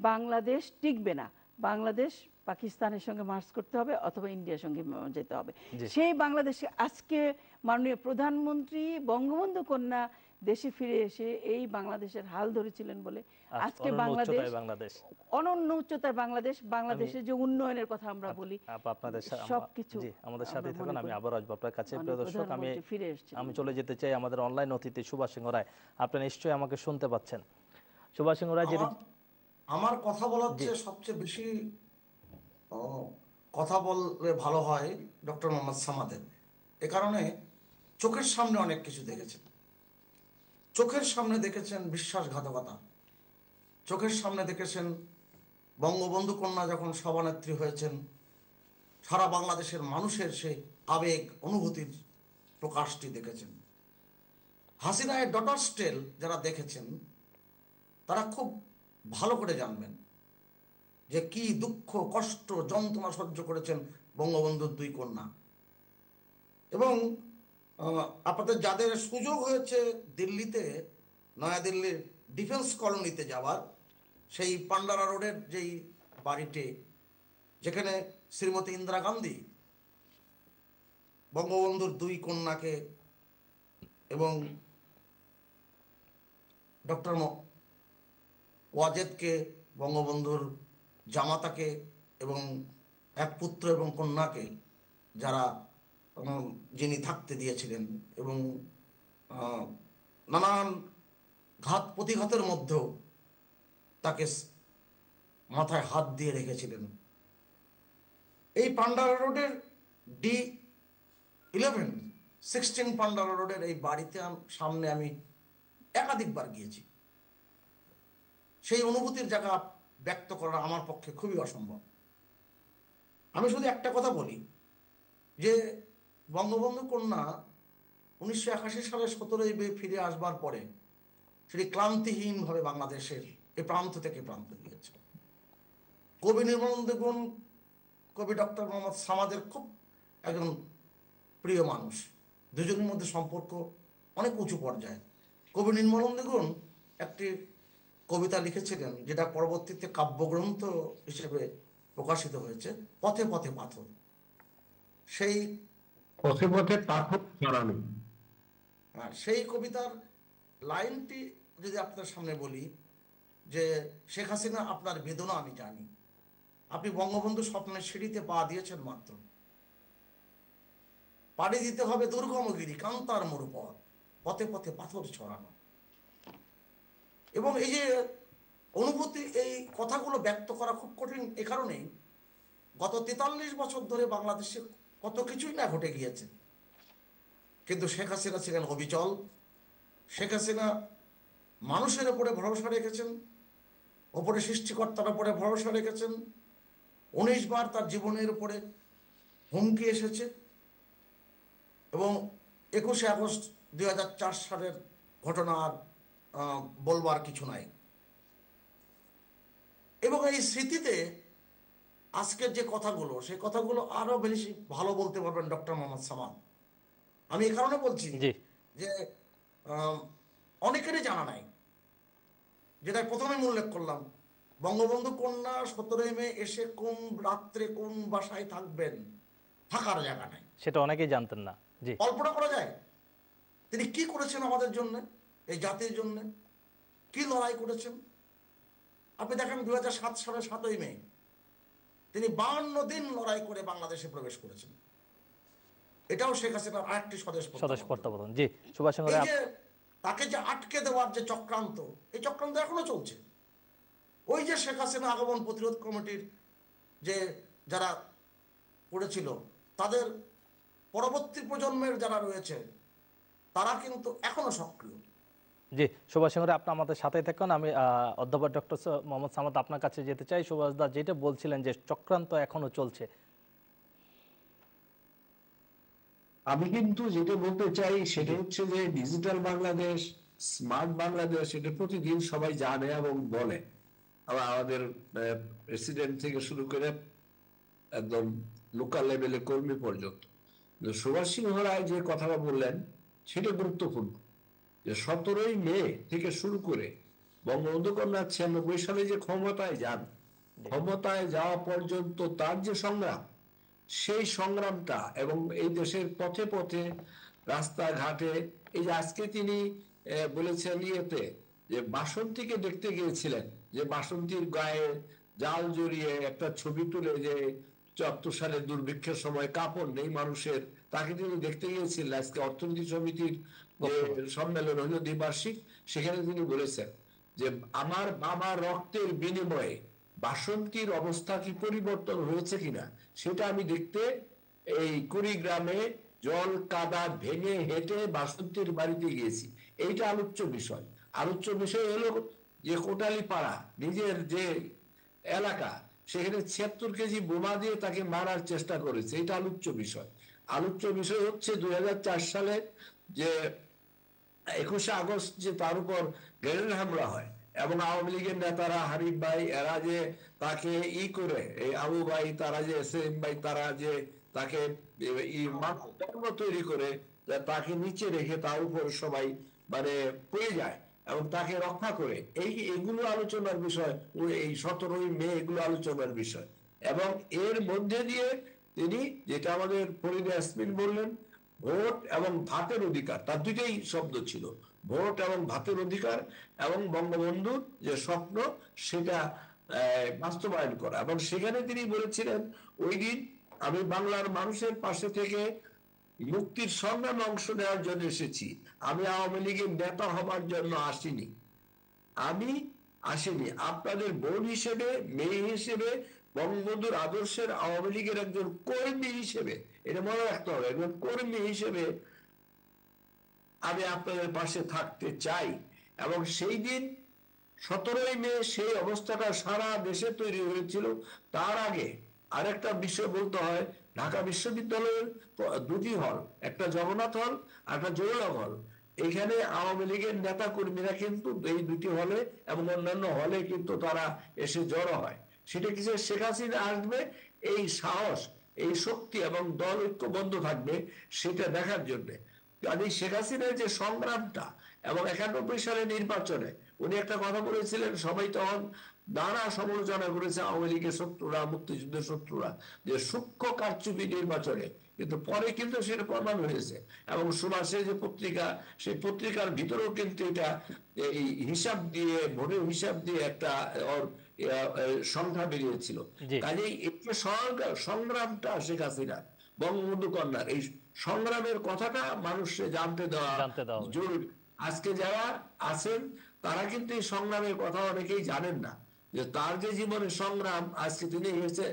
বাংলাদেশ টিকবে না, বাংলাদেশ পাকিস্তানের সঙ্গে মার্চ করতে হবে অথবা ইন্ডিয়ার সঙ্গে যেতে হবে। সেই বাংলাদেশে আজকে মাননীয় প্রধানমন্ত্রী বঙ্গবন্ধু কন্যা দেশে ফিরে এসে এই বাংলাদেশের হাল ধরেছিলেন বলে আজকে বাংলাদেশ অনন্য উচ্চতার বাংলাদেশ, বাংলাদেশের যে উন্নয়নের কথা আমরা বলি,
আপনাদের
সবকিছু
আমাদের সাথে থাকুন। আমি আবার আসবো আপনার কাছে। প্রিয় দর্শক, আমি চলে যেতে চাই আমাদের অনলাইন অতিথি সুভাষ সিংহ রায়। আপনি নিশ্চয়ই আমাকে শুনতে পাচ্ছেন। সুভাষ সিংহ রায়,
আমার কথা বলার চেয়ে সবচেয়ে বেশি কথা বললে ভালো হয় ডক্টর মোহাম্মদ সামাদের। এ কারণে চোখের সামনে অনেক কিছু দেখেছেন। চোখের সামনে দেখেছেন বিশ্বাসঘাতকতা, চোখের সামনে দেখেছেন বঙ্গবন্ধু কন্যা যখন সভানেত্রী হয়েছেন, সারা বাংলাদেশের মানুষের সেই আবেগ অনুভূতির প্রকাশটি দেখেছেন। হাসিনার ডটার্স টেল যারা দেখেছেন তারা খুব ভালো করে জানবেন যে কি দুঃখ, কষ্ট, যন্ত্রণা সহ্য করেছেন বঙ্গবন্ধুর দুই কন্যা। এবং আপনাদের যাদের সুযোগ হয়েছে দিল্লিতে, নয়াদিল্লির ডিফেন্স কলোনিতে যাওয়ার, সেই পান্ডারা রোডের যেই বাড়িটি, যেখানে শ্রীমতী ইন্দিরা গান্ধী বঙ্গবন্ধুর দুই কন্যাকে এবং ডক্টর ওয়াজেদকে, বঙ্গবন্ধুর জামাতাকে এবং এক পুত্র এবং কন্যাকে যারা যিনি থাকতে দিয়েছিলেন, এবং নানান ঘাত প্রতিঘাতের মধ্যেও তাকে মাথায় হাত দিয়ে রেখেছিলেন। এই পান্ডারা রোডের D11-16 পান্ডারা রোডের এই বাড়িতে সামনে আমি একাধিকবার গিয়েছি। সেই অনুভূতির জায়গা ব্যক্ত করা আমার পক্ষে খুবই অসম্ভব। আমি শুধু একটা কথা বলি যে বঙ্গবন্ধু কন্যা 1981 সালে 17ই মে ফিরে আসবার পরে সেটি ক্লান্তিহীনভাবে বাংলাদেশের এ প্রান্ত থেকে প্রান্ত গিয়েছে। কবি নির্মলেন্দু গুণ, কবি ডক্টর মোহাম্মদ সামাদের খুব একজন প্রিয় মানুষ, দুজনের মধ্যে সম্পর্ক অনেক উঁচু পর্যায়ে। কবি নির্মলেন্দু গুণ একটি কবিতা লিখেছিলেন যেটা পরবর্তীতে কাব্যগ্রন্থ হিসেবে প্রকাশিত হয়েছে, পথে পথে পাথর। সেই
পথে পথে পাথর ছড়ানো,
সেই কবিতার লাইনটি যদি আপনাদের সামনে বলি যে শেখ হাসিনা আপনার বেদনা আমি জানি, আপনি বঙ্গবন্ধু স্বপ্নের সিঁড়িতে পা দিয়েছেন মাত্র, পাড়ি দিতে হবে দুর্গমগিরি কান্তার মরুপথ, পথে পথে পাথর ছড়ানো। এবং এই যে অনুভূতি, এই কথাগুলো ব্যক্ত করা খুব কঠিন। এ কারণেই গত 43 বছর ধরে বাংলাদেশে কত কিছুই না ঘটে গিয়েছে, কিন্তু শেখ হাসিনা ছিলেন অবিচল। শেখ হাসিনা মানুষের উপরে ভরসা রেখেছেন, ওপরে সৃষ্টিকর্তার উপরে ভরসা রেখেছেন। 19 বার তার জীবনের উপরে হুমকি এসেছে, এবং 21শে আগস্ট 2004 সালের ঘটনা আর বলবার কিছু নাই। এবং এই স্মৃতিতে আজকের যে কথাগুলো, সেই কথাগুলো আরো বেশি ভালো বলতে পারবেন ডক্টর মোহাম্মদ সামাদ। আমি এই কারণে বলছি যে অনেকেরই জানা নাই, যেটা প্রথমে উল্লেখ করলাম বঙ্গবন্ধু কন্যা 17ই মে এসে কোন রাত্রে কোন বাসায় থাকবেন, থাকার জায়গা নাই,
সেটা অনেকেই জানতেন না। জি,
কল্পনা করা যায় তিনি কি করেছেন আমাদের জন্য, এই জাতির জন্য কি লড়াই করেছেন। আপনি দেখেন 2007 সালের 7ই মে তিনি 52 দিন লড়াই করে বাংলাদেশে প্রবেশ করেছেন। এটাও শেখ হাসিনার আরেকটি স্বদেশ
প্রত্যাবর্তন। জি, সুভাষ চন্দ্র,
এই যে তাকে যে আটকে দেওয়ার যে চক্রান্ত, এই চক্রান্ত এখনো চলছে। ওই যে শেখ হাসিনা আগমন প্রতিরোধ কমিটির যে যারা করেছিল, তাদের পরবর্তী প্রজন্মের যারা রয়েছে তারা কিন্তু এখনো সক্রিয়।
জি, সুভাষ চন্দ্র, আপনি আমাদের সাথেই থাকুন। আমি অধ্যাপক ডক্টর মোহাম্মদ সামাদ আপনার কাছে যেতে চাই। সুভাষ দা যেটা বলছিলেন যে চক্রান্ত এখনো চলছে,
আমি কিন্তু যেটা বলতে চাই সেটা হচ্ছে যে ডিজিটাল বাংলাদেশ, স্মার্ট বাংলাদেশ, এটা প্রতিদিন সবাই জানে এবং বলে। আবার আমাদের প্রেসিডেন্ট থেকে শুরু করে একদম লোকাল লেভেলে কর্মী পর্যন্ত। সুভাষ সিংহ রায় যে কথাটা বললেন সেটা গুরুত্বপূর্ণ, যে 17ই মে থেকে শুরু করে বঙ্গবন্ধু কন্যা 96 সালে যে ক্ষমতায় যান, ক্ষমতায় যাওয়া পর্যন্ত তার যে সংগ্রাম, সেই সংগ্রামটা, এবং এই দেশের পথে পথে রাস্তাঘাটে, এই যে আজকে তিনি বলেছেন ইয়েতে যে বাসন্তীকে দেখতে গিয়েছিলেন, যে বাসন্তীর গায়ে জাল জড়িয়ে একটা ছবি তুলে, যে 74 সালে দুর্ভিক্ষের সময় কাপড় নেই মানুষের, তাকে তিনি দেখতে গিয়েছিলেন। আজকে অর্থনীতি সমিতির যে সম্মেলন হলো দ্বিবার্ষিক, সেখানে তিনি বলেছেন যে আমার বাবার রক্তের বিনিময়ে বাসন্তীর অবস্থা কি পরিবর্তন হয়েছে কিনা সেটা আমি দেখতে এই কুড়িগ্রামে জল কাদা ভেঙে হেঁটে বাসন্তীর বাড়িতে গিয়েছি। এইটা আলোচ্য বিষয়। আলোচ্য বিষয় হলো যে কোটালি পাড়া নিজের যে এলাকা, সেখানে 76 কেজি বোমা দিয়ে তাকে মারার চেষ্টা করেছে, এটা আলোচ্য বিষয়। আলোচ্য বিষয় হচ্ছে 2004 সালে যে 21শে আগস্ট যে তার উপর গ্রেনেড হামলা হয়, এবং আওয়ামী লীগের নেতারা, হারিফ ভাই, এরা যে তাকে করে, এই আবু ভাই, তারা যে সেলিম ভাই, তারা যে তাকে তৈরি করে তাকে নিচে রেখে তার উপর সবাই মানে পড়ে যায় এবং তাকে রক্ষা করে, এইগুলো আলোচনার বিষয়। এই 17ই মে এগুলো আলোচনার বিষয়। এবং এর মধ্যে দিয়ে তিনি, যেটা আমাদের ফরিদা ইয়াসমিন বললেন, ভোট এবং ভাতের অধিকার, তার দুইটাই শব্দ ছিল, ভোট এবং ভাতের অধিকার, এবং বঙ্গবন্ধুর যে স্বপ্ন সেটা বাস্তবায়ন করা। এবং সেখানে তিনি বলেছিলেন, ওই দিন আমি বাংলার মানুষের পাশে থেকে মুক্তির সংগ্রামে অংশ নেওয়ার জন্য এসেছি, আমি আওয়ামী লীগের নেতা হবার জন্য আসিনি, আপনাদের বোন হিসেবে, মেয়ে হিসেবে, বঙ্গবন্ধুর আদর্শের আওয়ামী লীগের একজন কর্মী হিসেবে, এটা মনে রাখতে হবে, একজন কর্মী হিসেবে আমি আপনাদের পাশে থাকতে চাই। এবং সেই দিন 17ই মে সেই অবস্থাটা সারা দেশে তৈরি হয়েছিল। তার আগে আরেকটা বিষয় বলতে হয়, ঢাকা বিশ্ববিদ্যালয়ের দুটি হল, একটা জগন্নাথ হল আর একটা জয়লভ হল, এখানে আওয়ামী লীগের নেতা কর্মীরা কিন্তু এই দুটি হলে এবং অন্যান্য হলে কিন্তু তারা এসে জড়ো হয়। সেটা কিছু শেখ হাসিনা আসবে, এই সাহস, এই শক্তি এবং দল ঐক্যবদ্ধ থাকবে সেটা দেখার জন্য। কাজেই শেখ হাসিনার যে সংগ্রামটা, এবং 91 সালে নির্বাচনে উনি একটা কথা বলেছিলেন, সবাই তখন নানা সমালোচনা করেছে, আওয়ামী লীগের শত্রুরা, মুক্তিযুদ্ধের শত্রুরা, যে সূক্ষ্ম কারচুপি নির্বাচনে, কিন্তু পরে কিন্তু সেটা প্রমাণ হয়েছে। এবং সুভাষের যে পত্রিকা, সেই পত্রিকার ভিতরেও কিন্তু এটা এই হিসাব দিয়ে, ভোটের হিসাব দিয়ে একটা সংখ্যা বেরিয়েছিল। কাজেই এই যে সংগ্রামটা শেখ হাসিনা, বঙ্গবন্ধু কন্যার এই সংগ্রামের কথাটা মানুষকে জানতে দেওয়া জরুরি। আজকে যারা আছেন তারা কিন্তু এই সংগ্রামের কথা অনেকেই জানেন না, যে তার যে জীবনের সংগ্রাম, আজকে তিনি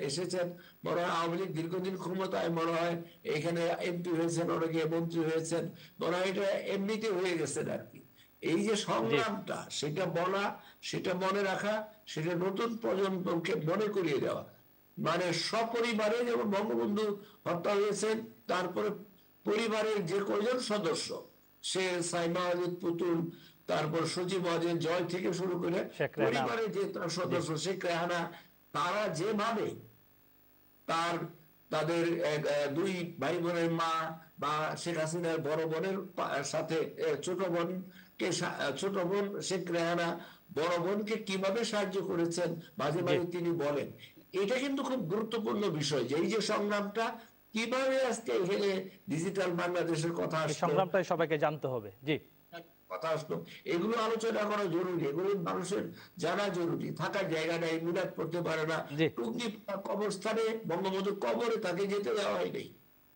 এসেছেন, মনে হয় আওয়ামী লীগ দীর্ঘদিন ক্ষমতায়, মনে হয় এখানে এমপি হয়েছেন, অনেকে মন্ত্রী হয়েছেন, মনে হয় এটা এমনিতে হয়ে গেছেন আর কি। এই যে সংগ্রামটা, সেটা বলা, সেটা মনে রাখা, সেটা নতুন প্রজন্মকে মনে করিয়ে দেওয়া, মানে সপরিবারে যেমন বঙ্গবন্ধু হত্যা হয়েছেন, তারপরে পরিবারের যে কয়জন সদস্য, সে সাইমা ওয়াজেদ পুতুল, তারপর সজীব ওয়াজেদ জয় থেকে শুরু করে পরিবারের যে সদস্য, শেখ রেহানা, তারা যেভাবে তাদের দুই ভাই বোনের মা বা শেখ হাসিনার বড় বোনের সাথে ছোট বোন শেখ রেহানা বড় বোনকে কিভাবে সাহায্য করেছেন মাঝে মাঝে তিনি বলেন। এটা কিন্তু খুব গুরুত্বপূর্ণ বিষয় যে এই যে সংগ্রামটা কিভাবে আজকে এখানে ডিজিটাল বাংলাদেশের কথা
এই
আসলো,
সংগ্রামটাই সবাইকে জানতে হবে। জি,
কথা আসলো, এগুলো আলোচনা করা জরুরি, এগুলো মানুষের জানা জরুরি। থাকার জায়গা নাই, মিলাদ করতে পারে না,
জি।
টুঙ্গি কবরস্থানে বঙ্গবন্ধু কবরে তাকে যেতে দেওয়া হয়নি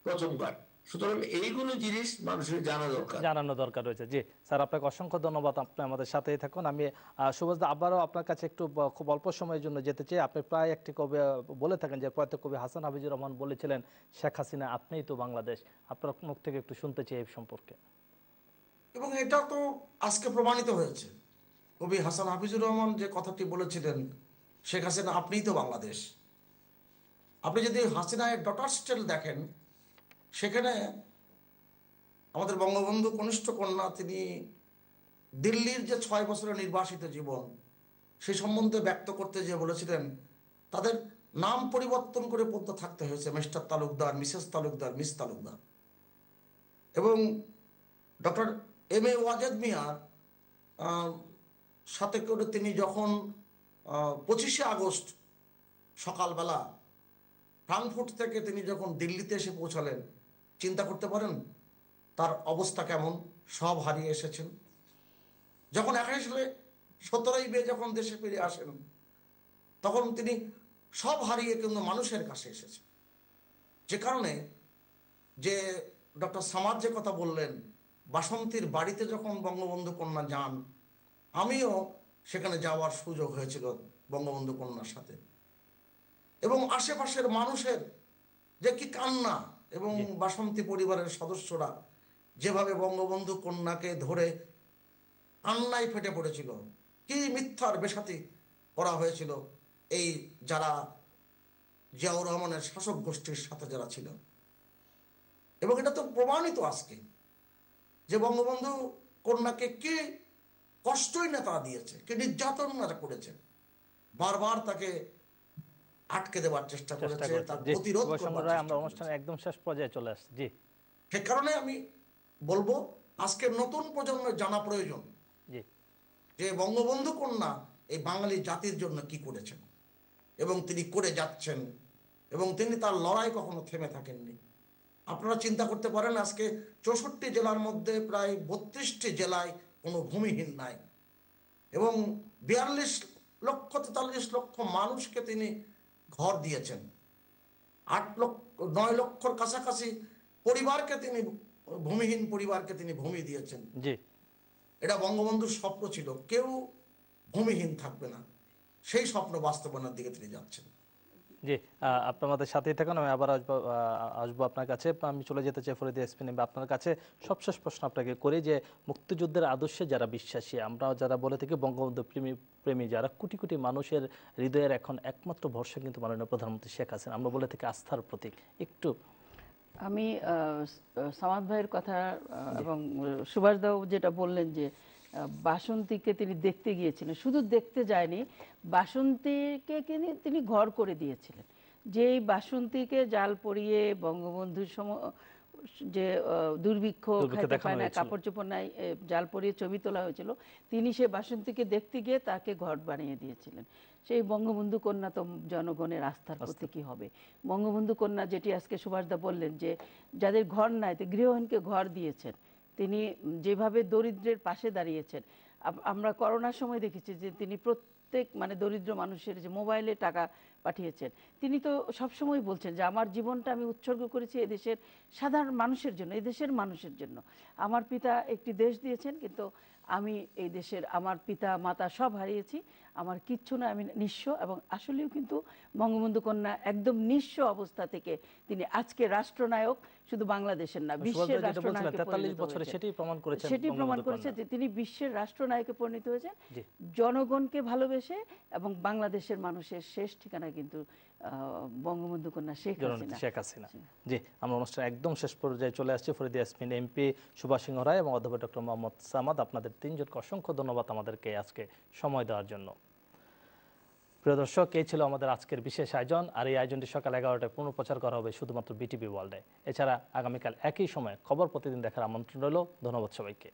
প্রথমবার। সুতরাং এইগুলো জিনিস মানুষের জানা দরকার,
জানানো দরকার রয়েছে। জি স্যার, আপনাকে অসংখ্য ধন্যবাদ, আপনি আমাদের সাথেই থাকুন। আমি সুভাষদা আবারও আপনার কাছে একটু খুব অল্প সময়ের জন্য যেতে চাই। আপনি প্রায় একটি কবি বলে থাকেন যে প্রয়াত কবি হাসান হাফিজুর রহমান বলেছিলেন, শেখ হাসিনা আপনিই তো বাংলাদেশ। আপনার মুখ থেকে একটু শুনতে চাই এই সম্পর্কে।
এবং এটা তো আজকে প্রমাণিত হয়েছে। কবি হাসান হাফিজুর রহমান যে কথাটি বলেছিলেন, শেখ হাসিনা আপনিই তো বাংলাদেশ। আপনি যদি হাসিনার ডটার স্টেল দেখেন, সেখানে আমাদের বঙ্গবন্ধু কনিষ্ঠ কন্যা তিনি দিল্লির যে 6 বছরের নির্বাসিত জীবন সে সম্বন্ধে ব্যক্ত করতে যে বলেছিলেন, তাদের নাম পরিবর্তন করে পর্যন্ত থাকতে হয়েছে mister Talukdar, Mrs Talukdar, miss Talukdar. এবং ডক্টর এম.এ. ওয়াজেদ মিয়ার সাথে করে তিনি যখন 25শে আগস্ট সকালবেলা ফ্রাঙ্কফুর্ট থেকে তিনি যখন দিল্লিতে এসে পৌঁছালেন, চিন্তা করতে পারেন তার অবস্থা কেমন। সব হারিয়ে এসেছেন। যখন 17ই মে যখন দেশে ফিরে আসেন, তখন তিনি সব হারিয়ে কিন্তু মানুষের কাছে এসেছেন। যে কারণে যে ডক্টর সামাদ যে কথা বললেন, বাসন্তীর বাড়িতে যখন বঙ্গবন্ধু কন্যা যান, আমিও সেখানে যাওয়ার সুযোগ হয়েছিল বঙ্গবন্ধু কন্যার সাথে। এবং আশেপাশের মানুষের যে কি কান্না, এবং বাসন্তী পরিবারের সদস্যরা যেভাবে বঙ্গবন্ধু কন্যাকে ধরে কান্নায় ফেটে পড়েছিল, কি মিথ্যার বেসাতি করা হয়েছিল এই যারা জিয়াউর রহমানের শাসক গোষ্ঠীর সাথে যারা ছিল। এবং এটা তো প্রমাণিত আজকে যে বঙ্গবন্ধু কন্যাকে কে কষ্টই না তারা দিয়েছে, কে নির্যাতন না করেছে, বারবার তাকে আটকে দেওয়ার চেষ্টা করেছে, তার প্রতিরোধ করবার চেষ্টা
আমরা অনুষ্ঠানের একদম শেষ পর্যায়ে চলে আসছি। জি,
সে কারণে আমি বলবো আজকে নতুন প্রজন্মের জানা প্রয়োজন যে বঙ্গবন্ধু কন্যা এই বাঙালি জাতির জন্য কি করেছেন এবং তিনি করে যাচ্ছেন, এবং তিনি তার লড়াই কখনো থেমে থাকেননি। আপনারা চিন্তা করতে পারেন, আজকে 64 জেলার মধ্যে প্রায় 32টি জেলায় কোনো ভূমিহীন নাই, এবং 42-43 লক্ষ মানুষকে তিনি ঘর দিয়েছেন, 9 লক্ষর কাছাকাছি পরিবারকে তিনি ভূমিহীন পরিবারকে তিনি ভূমি দিয়েছেন।
জি,
এটা বঙ্গবন্ধুর স্বপ্ন ছিল, কেউ ভূমিহীন থাকবে না। সেই স্বপ্ন বাস্তবায়নের দিকে তিনি যাচ্ছেন।
জি, আপনি আমাদের সাথেই থাকুন। আমি আবার আসবো আপনার কাছে। আমি চলে যেতে চাই ফরিদা এসপি নেবে আপনার কাছে। সবশেষ প্রশ্ন আপনাকে করি যে মুক্তিযুদ্ধের আদর্শে যারা বিশ্বাসী, আমরা যারা বলে থাকি বঙ্গবন্ধু প্রেমী যারা, কোটি কোটি মানুষের হৃদয়ের এখন একমাত্র ভরসা কিন্তু মাননীয় প্রধানমন্ত্রী শেখ হাসিনা, আমরা বলে থাকি আস্থার প্রতীক। একটু
আমি সামাদ ভাইয়ের কথা এবং সুভাষদাও যেটা বললেন যে বাসন্তীকে তিনি দেখতে গিয়েছিলেন, শুধু দেখতে যায়নি, বাসন্তীকে তিনি ঘর করে দিয়েছিলেন। যেই বাসন্তীকে জাল পরিয়ে বঙ্গবন্ধুর যে দুর্ভিক্ষ, খাইতে পায় না, কাপড় চোপড় নাই, জাল পরিয়ে ছবি তোলা হয়েছিল, তিনি সে বাসন্তীকে দেখতে গিয়ে তাকে ঘর বানিয়ে দিয়েছিলেন। সেই বঙ্গবন্ধু কন্যা তো জনগণের আস্থার প্রতীকী হবে। বঙ্গবন্ধু কন্যা যেটি আজকে সুভাষদা বললেন যে যাদের ঘর নাই, গৃহহীনকে ঘর দিয়েছেন, তিনি যেভাবে দরিদ্রের পাশে দাঁড়িয়েছেন। আমরা করোনার সময় দেখেছি যে তিনি প্রত্যেক দরিদ্র মানুষের যে মোবাইলে টাকা পাঠিয়েছেন। তিনি তো সবসময় বলছেন যে আমার জীবনটা আমি উৎসর্গ করেছি এদেশের সাধারণ মানুষের জন্য, এদেশের মানুষের জন্য। আমার পিতা একটি দেশ দিয়েছেন, কিন্তু আমি এই দেশের আমার পিতা মাতা সব হারিয়েছি, আমার কিচ্ছু না, আমি নিঃস্ব। এবং আসলেও কিন্তু বঙ্গবন্ধু কন্যা একদম নিঃস্ব অবস্থা থেকে তিনি আজকে রাষ্ট্রনায়ক, শুধু বাংলাদেশের না, বিশ্বের রাষ্ট্রনায়কে সেটি প্রমাণ করেছে যে তিনি বিশ্বের রাষ্ট্রনায়কে পরিণত হয়েছেন জনগণকে ভালোবেসে। এবং বাংলাদেশের মানুষের শেষ ঠিকানা কিন্তু বঙ্গবন্ধু কন্যা শেখ হাসিনা।
জি, আমরা অনুষ্ঠান একদম শেষ পর্যায়ে চলে আসছি। ফরিদা ইয়াসমিন এমপি, সুভাষ সিংহ রায় এবং অধ্যাপক ডক্টর মোহাম্মদ সামাদ, আপনাদের তিনজনকে অসংখ্য ধন্যবাদ আমাদেরকে আজকে সময় দেওয়ার জন্য। প্রিয় দর্শক, এই ছিল আমাদের আজকের বিশেষ আয়োজন। আর এই আয়োজনটি সকাল 11টায় পুনঃপ্রচার করা হবে শুধুমাত্র বিটিভি ওয়ার্ল্ডে। এছাড়া আগামীকাল একই সময়ে খবর প্রতিদিন দেখার আমন্ত্রণ রইল। ধন্যবাদ সবাইকে।